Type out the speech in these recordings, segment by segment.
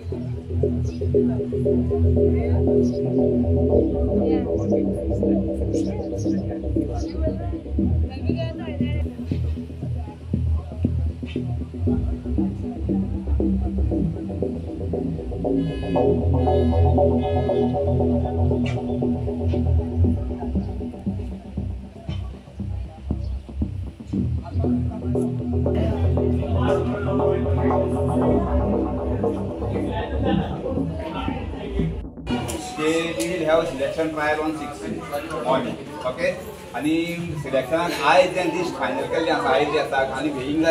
We will have a selection trial on 6 morning, okay? And selection eyes and this final eyes and weighing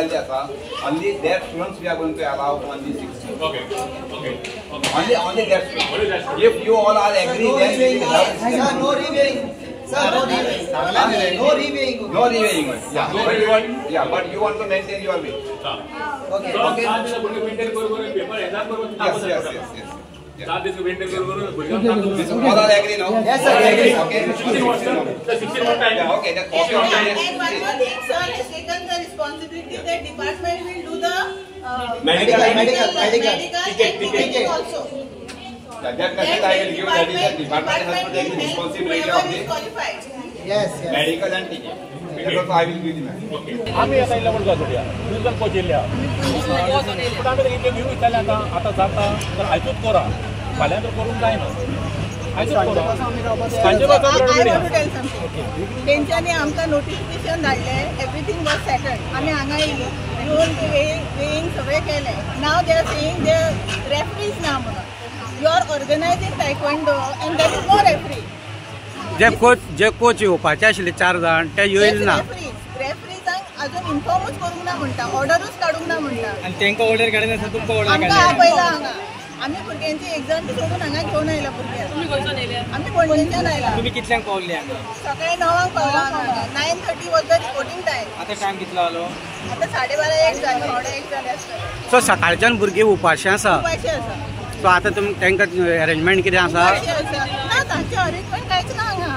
only their students we are going to allow only 6. Okay. Only their students. If you all are agree, then we will have. Sir, no reweighing. Sir, no reweighing. No reweighing. No reweighing. Yeah, but you want to maintain your weight. Okay. Yes. This all are agree now? Yes, sir, we agree. Okay. Okay. And one more thing, sir has taken the responsibility that department will do the medical ticket also. That message I will give. That is the department has to take the responsibility of the yes. medical and ticket. Because also I will give the message. आम्ही आता इला म्हणतो थोड्या fusion coach येयल्या पण आम्ही इतले घेऊ इतले आता जाता तर आयतूच करा फाल्यां तर करूंक जायना आयतूच करा सांजे तेंच्यांनी आमकां नोटिफिकेशन धाडले एवरीथिंग वॉज सेटल्ड आमी हांगा येयली येवन वेईंग सगळें केलें नाव they are saying they referees ना म्हणून you are organizing taekwondo and there is no referee जे कोच येवपाचे आशिल्ले 4 जाण ते येयले ना रेफरीजांक अजून इन्फॉर्मूच करूंक ना म्हणटा ऑर्डरूच काडूंक ना म्हणटा आनी तांकां ऑर्डर काडून आसा तुमकां ऑर्डर आमकां आपयला हांगा आमी भुरग्यांची एग्जाम सोडून हांगा घेवन आयला भुरग्यांक तुमी खंयच्यान येयले आमी पणजेच्यान आयला तुमी कितल्यांक पावल्ले हांगा सकाळी 9 पावला हांगा 9:30 वॉज द रिपोर्टिंग टायम आतां टायम कितलो जालो आतां 12:30 1 जालो 1 जाले आसतले सो सकाळच्यान भुरगीं उपाशी आसा उपाशी आसा सो आतां तुमी तांकां अरेंजमेंट कितें आसा ना तांचे अरेंजमेंट कांयच ना हांगा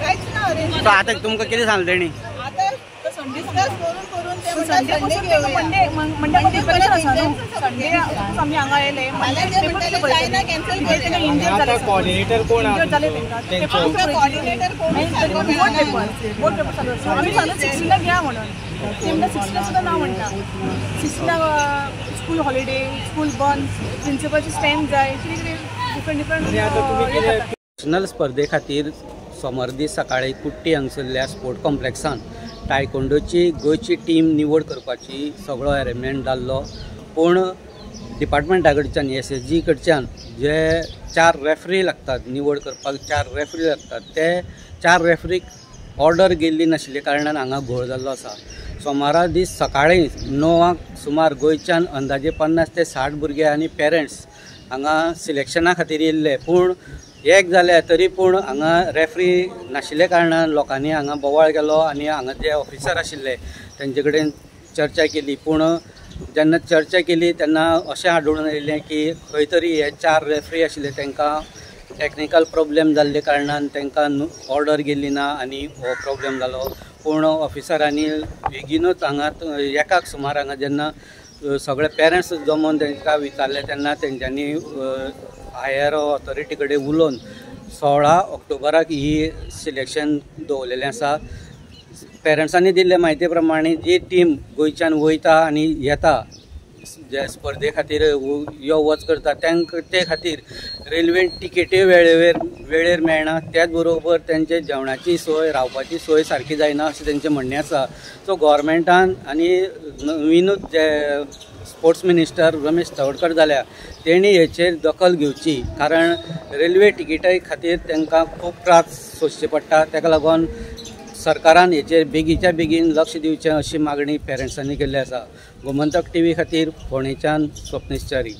कांयच ना अरेंजमेंट सो आतां तुमकां कितें सांगलें तेणी आतां डिस्कस करून ते संडे आमी हांगा येयले आता कोऑर्डिनेटर कोण कोऑर्डिनेटर आमी सांगलें 16 घ्या म्हणून तेन्ना 16 सुद्दां ना म्हणटा 16 स्कूल हॉलिडे स्कूल बंद प्रिंसिपलची स्टॅम्प जाय डिफरंट नॅशनल स्पर्धे खातीर सोमार दीस सकाळी कुट्टी हांगसरल्या स्पोर्ट कॉम्प्लेक्सान टायकोंडोची गोंयची टीम निवड करपाची सगळो अरेंजमेंट जाल्लो पूण डिपार्टमेंटा कडच्यान SSG कडच्यान जे 4 रेफरी लागतात निवड करपाक 4 रेफरी लागतात ते 4 रेफरीक ऑर्डर गेल्ली नाशिल्ले कारणान हांगा घोळ जाल्लो आसा सोमारा दीस सकाळी 9 सुमार गोंयच्यान अंदाजे 50 ते 60 भुरगे आनी पेरंट्स हांगा सिलेक्शना खातीर येयल्ले पूण एक जाले तरी पूण हांगा रेफरी नाशिल्ले कारणान लोकांनी हांगा बोवाळ केलो आनी हांगा जे ऑफिसर आशिल्ले तेंचे कडेन चर्चा केली पूण जेन्ना चर्चा केली तेन्ना अशें आढळून येयलें की खंय तरी हे 4 रेफरी आशिल्ले तांकां टॅक्निकल प्रॉब्लेम जाल्ले कारणान तांकां ऑर्डर गेल्ली ना आनी हो प्रॉब्लेम जालो पूण ऑफिसरांनी बेगीनूच हांगा एकाक सुमार हांगा जेन्ना सगळे पेरंट्स जमोन तांकां विचारले तेन्ना तेंच्यांनी हायर ऑथॉरिटी कडेन उलोवन 16 ऑक्टोबराक ही सिलेक्शन दवरलेलें आसा पेरंट्सांनी दिल्ले म्हायती प्रमाणे जी टीम गोंयच्यान वयता आनी येता जे स्पर्धे खातीर यो वच करता ते खातीर रेल्वेन तिकेटी वेळेर मेळना त्याच बरोबर तेंचे जेवणाची सोय रावपाची सोय सारकी जायना अशें तेंचें म्हणणें आसा सो गव्हर्मेंटान आनी नवीनूच जे स्पोर्ट्स मिनिस्टर रमेश तवडकर जाल्या तेणी हेचेर दखल घेवची कारण रेल्वे तिकेटी खातीर तांकां खूब त्रास सोंसचे पडटा ताका लागून सरकारान हेचेर बेगीच्या बेगीन लक्ष दिवचें अशी मागणी पेरंट्सांनी केल्ली आसा गोमंतक TV खातीर फोंडेच्यान स्वप्नीश च्यारी.